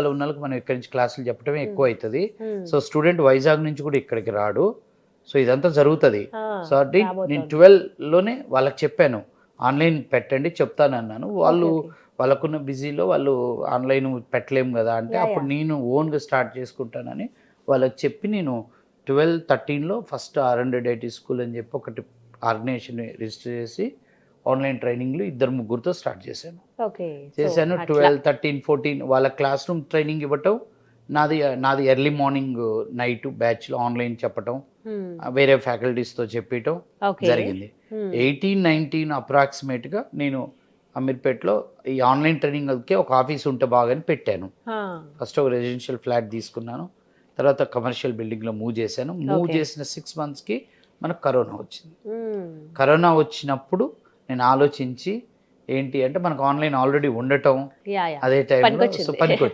ఉన్న వాళ్ళకి మనం ఇక్కడి నుంచి క్లాసులు చెప్పడమే ఎక్కువ అవుతుంది. సో స్టూడెంట్ వైజాగ్ నుంచి కూడా ఇక్కడికి రాడు. సో ఇదంతా జరుగుతుంది. సో అది నేను 12లోనే వాళ్ళకి చెప్పాను, ఆన్లైన్ పెట్టండి చెప్తాను అన్నాను. వాళ్ళు వాళ్ళకున్న బిజీలో వాళ్ళు ఆన్లైన్ పెట్టలేము కదా అంటే, అప్పుడు నేను ఓన్గా స్టార్ట్ చేసుకుంటానని వాళ్ళకి చెప్పి నేను 12-13లో ఫస్ట్ R&D స్కూల్ అని చెప్పి ఒకటి ఆర్గనైజేషన్ రిజిస్టర్ చేసి ఆన్లైన్ ట్రైనింగ్లు 2-3 స్టార్ట్ చేశాను. 12-13-14 వాళ్ళ క్లాస్ రూమ్ ట్రైనింగ్ ఇవ్వటం, నాది ఎర్లీ మార్నింగ్ నైట్ బ్యాచ్లో ఆన్లైన్ చెప్పటం, వేరే ఫ్యాకల్టీస్తో చెప్పటం జరిగింది. 18-19 అప్రాక్సిమేట్గా నేను అమీర్పేటలో ఈ ఆన్లైన్ ట్రైనింగ్కి ఒక ఆఫీస్ ఉంటే బాగాని పెట్టాను. ఫస్ట్ ఒక రెసిడెన్షియల్ ఫ్లాట్ తీసుకున్నాను, తర్వాత కమర్షియల్ బిల్డింగ్లో మూవ్ చేశాను. మూవ్ చేసిన 6 monthsకి మనకు కరోనా వచ్చింది. కరోనా వచ్చినప్పుడు నేను ఆలోచించి ఏంటి అంటే, మనకు ఆన్లైన్ ఆల్రెడీ ఉండటం అదే టైంలో పనికొచ్చింది.